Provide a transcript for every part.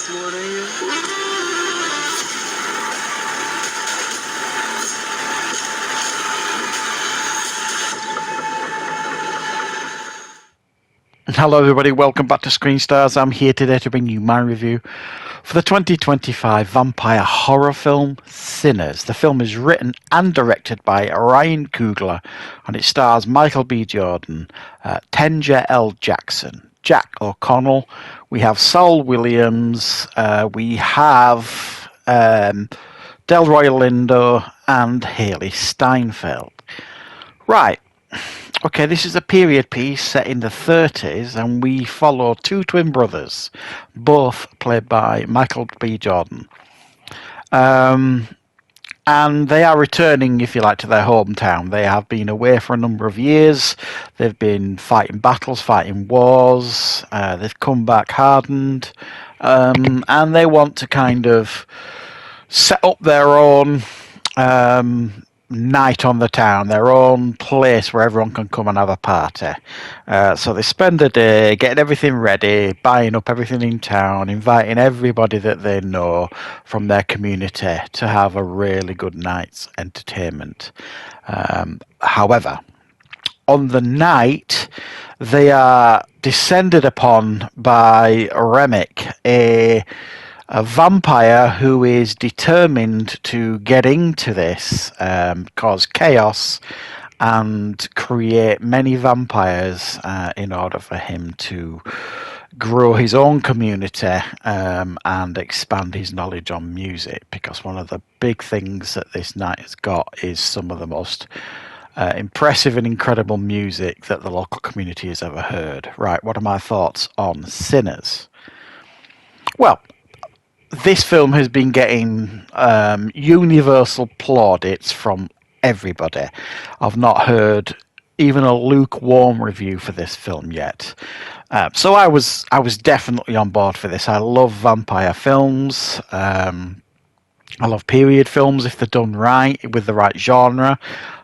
handsome one, ain't you? Hello everybody, welcome back to Screenstars. I'm here today to bring you my review for the 2025 vampire horror film Sinners. The film is written and directed by Ryan Coogler and it stars Michael B. Jordan, Tenja L. Jackson, Jack O'Connell, we have Saul Williams, we have Delroy Lindo and Haley Steinfeld. Right. Okay, this is a period piece set in the 30s, and we follow two twin brothers, both played by Michael B. Jordan. And they are returning, if you like, to their hometown. They have been away for a number of years. They've been fighting battles, fighting wars. They've come back hardened. And they want to kind of set up their own night on the town, their own place where everyone can come and have a party. So they spend the day getting everything ready, buying up everything in town, inviting everybody that they know from their community to have a really good night's entertainment. However, on the night, they are descended upon by Remick, a vampire who is determined to get into this, cause chaos, and create many vampires in order for him to grow his own community and expand his knowledge on music. Because one of the big things that this night has got is some of the most impressive and incredible music that the local community has ever heard. Right, what are my thoughts on Sinners? Well, this film has been getting universal plaudits from everybody. I've not heard even a lukewarm review for this film yet. So I was definitely on board for this. I love vampire films. I love period films if they're done right, with the right genre.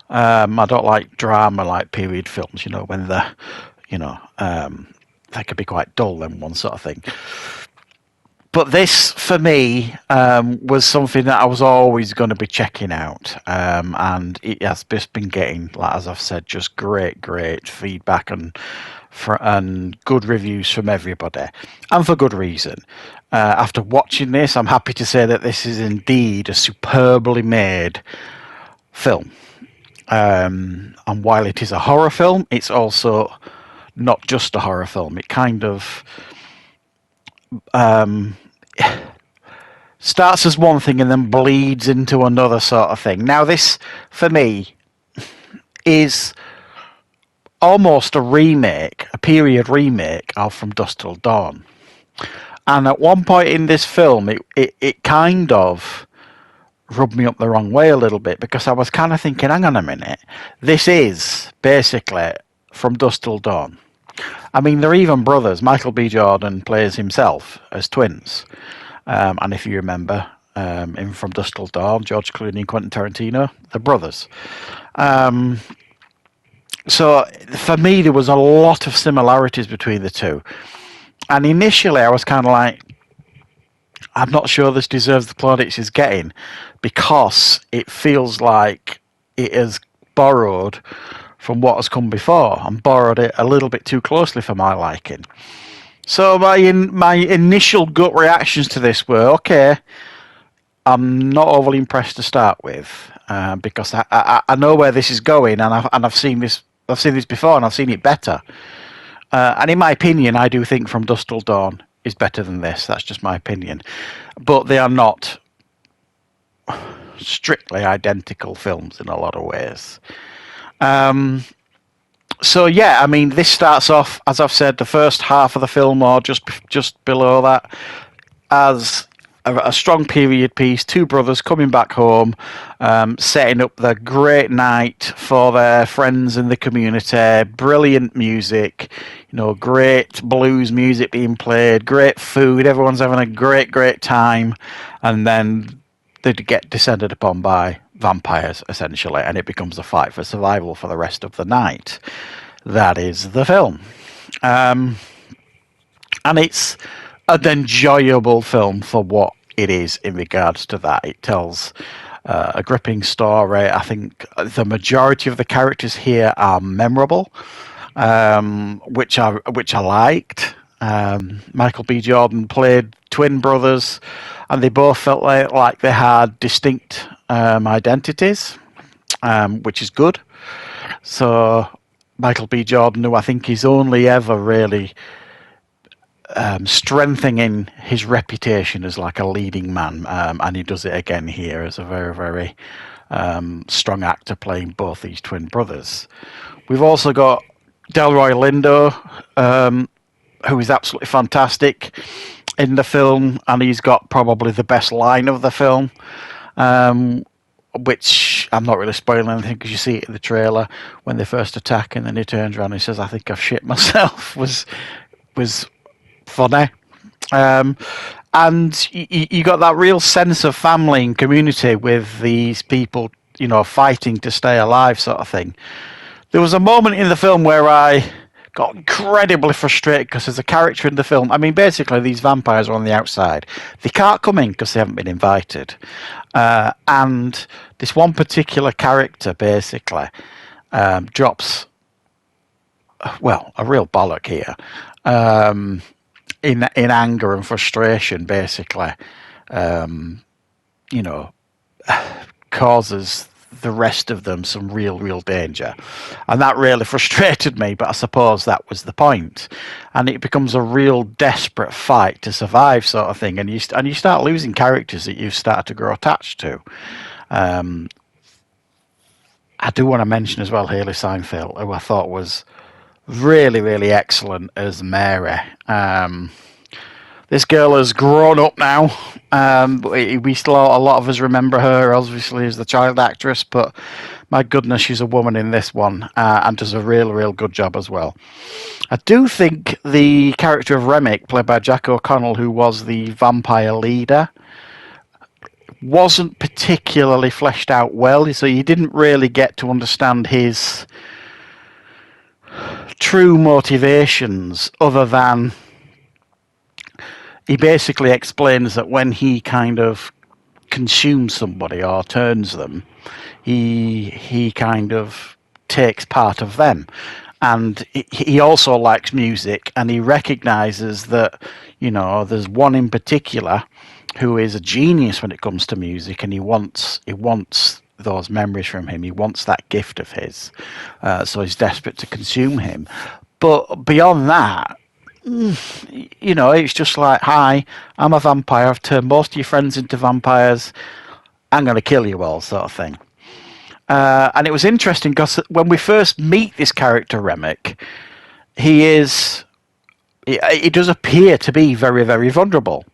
I don't like drama like period films, you know, when they're, you know, they can be quite dull and one sort of thing. But this, for me, was something that I was always going to be checking out. And it has just been getting, like, as I've said, just great feedback and good reviews from everybody. And for good reason. After watching this, I'm happy to say that this is indeed a superbly made film. And while it is a horror film, it's also not just a horror film. It kind of starts as one thing and then bleeds into another sort of thing. Now, this, for me, is almost a remake, a period remake of From Dusk Till Dawn. And at one point in this film, it kind of rubbed me up the wrong way a little bit, because I was kind of thinking, hang on a minute, this is basically From Dusk Till Dawn. I mean, they're even brothers. Michael B. Jordan plays himself as twins. And if you remember, in From Dusk Till Dawn, George Clooney and Quentin Tarantino, they're brothers. So for me, there was a lot of similarities between the two. And initially, I was kind of like, I'm not sure this deserves the plaudits it's getting, because it feels like it has borrowed from what has come before and borrowed it a little bit too closely for my liking. So my initial gut reactions to this were, okay, I'm not overly impressed to start with, because I know where this is going, and I've seen this before, and I've seen it better. And in my opinion, I do think From Dusk Till Dawn is better than this. That's just my opinion. But they are not strictly identical films in a lot of ways. So yeah, I mean, this starts off, as I've said, the first half of the film, or just below that, as a strong period piece. Two brothers coming back home, setting up the great night for their friends in the community. Brilliant music, you know, great blues music being played, great food. Everyone's having a great time, and then they get descended upon by vampires, essentially, and it becomes a fight for survival for the rest of the night. That is the film. And it's an enjoyable film for what it is in regards to that. It tells a gripping story. I think the majority of the characters here are memorable, which I liked. Michael B. Jordan played twin brothers, and they both felt like they had distinct identities, which is good. So Michael B. Jordan, who I think is only ever really strengthening his reputation as like a leading man, and he does it again here as a very, very strong actor playing both these twin brothers. We've also got Delroy Lindo, who is absolutely fantastic in the film, and he's got probably the best line of the film, which I'm not really spoiling anything because you see it in the trailer when they first attack, and then he turns around and he says, "I think I've shit myself." was funny. And you got that real sense of family and community with these people, fighting to stay alive, sort of thing. There was a moment in the film where I got incredibly frustrated because there's a character in the film. I mean, basically, these vampires are on the outside. They can't come in because they haven't been invited. And this one particular character basically drops, well, a real bollock here. In anger and frustration, basically, causes the rest of them some real danger, and that really frustrated me. But I suppose that was the point, and it becomes a real desperate fight to survive, sort of thing. And you start losing characters that you've started to grow attached to. I do want to mention as well Haley Seinfeld, who I thought was really excellent as Mary. This girl has grown up now. We still, a lot of us remember her obviously as the child actress, but my goodness, she's a woman in this one, and does a real good job as well. I do think the character of Remick, played by Jack O'Connell, who was the vampire leader, wasn't particularly fleshed out well, so you didn't really get to understand his true motivations, other than he basically explains that when he kind of consumes somebody or turns them, he kind of takes part of them. And he also likes music, and he recognizes that, there's one in particular who is a genius when it comes to music, and he wants those memories from him. He wants that gift of his, so he's desperate to consume him. But beyond that, it's just like, hi, I'm a vampire. I've turned most of your friends into vampires. I'm going to kill you all, sort of thing. And it was interesting because when we first meet this character, Remick, he does appear to be very vulnerable.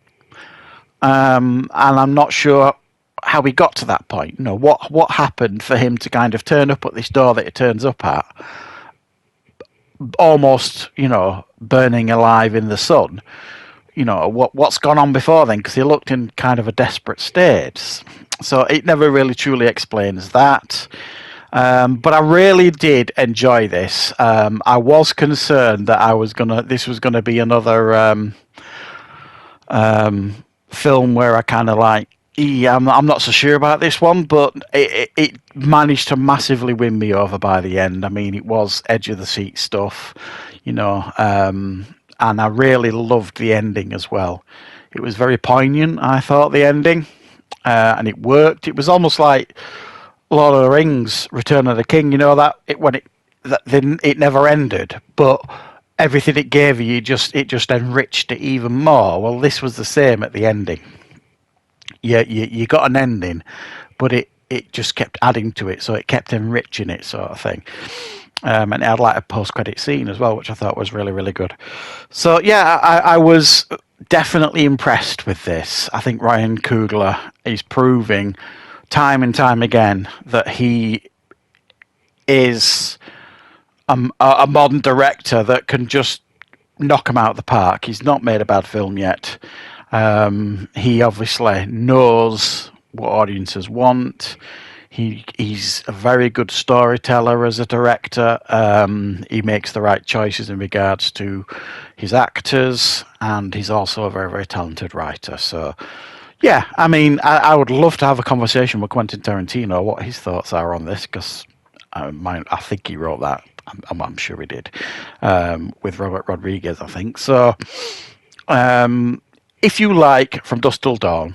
And I'm not sure how he got to that point. What happened for him to kind of turn up at this door that he turns up at, almost, burning alive in the sun. What's gone on before then, because he looked in kind of a desperate state. So it never really truly explains that. But I really did enjoy this. I was concerned that this was gonna be another film where I kind of like, I'm not so sure about this one, but it managed to massively win me over by the end. I mean, it was edge of the seat stuff, and I really loved the ending as well. It was very poignant, I thought, the ending, and it worked. It was almost like Lord of the Rings, Return of the King. It never ended, but everything it gave you, it just enriched it even more. Well, this was the same at the ending. Yeah, you got an ending, but it just kept adding to it, so it kept enriching it, sort of thing. And it had like a post-credit scene as well, which I thought was really good. So yeah, I was definitely impressed with this. I think Ryan Coogler is proving time and time again that he is a modern director that can just knock him out of the park. He's not made a bad film yet. He obviously knows what audiences want. He's a very good storyteller as a director. He makes the right choices in regards to his actors, and he's also a very, very talented writer. So, yeah, I mean, I would love to have a conversation with Quentin Tarantino, what his thoughts are on this, because I think he wrote that. I'm sure he did, with Robert Rodriguez, I think. So, if you like From Dusk Till Dawn,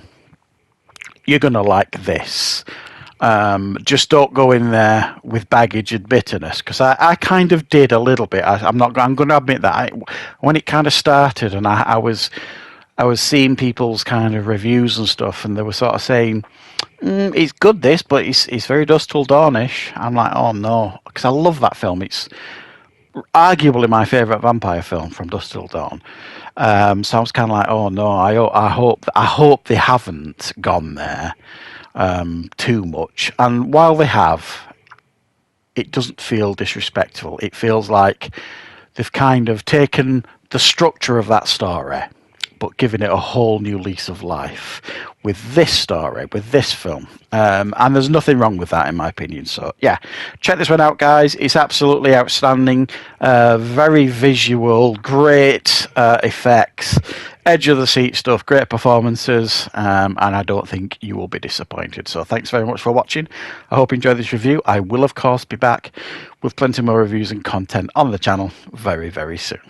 you're going to like this. Just don't go in there with baggage and bitterness, because I kind of did a little bit. I'm going to admit that when it kind of started, and I was seeing people's kind of reviews and stuff, and they were sort of saying, it's good this, but it's very Dusk Till Dawn-ish. I'm like, oh no, because I love that film. It's arguably my favourite vampire film, From Dusk Till Dawn. So I was kind of like, oh no, I hope they haven't gone there too much. And while they have, it doesn't feel disrespectful. It feels like they've kind of taken the structure of that story, but given it a whole new lease of life with this story, with this film. And there's nothing wrong with that, in my opinion. So, yeah, check this one out, guys. It's absolutely outstanding. Very visual, great effects, edge-of-the-seat stuff, great performances, and I don't think you will be disappointed. So thanks very much for watching. I hope you enjoyed this review. I will, of course, be back with plenty more reviews and content on the channel very, very soon.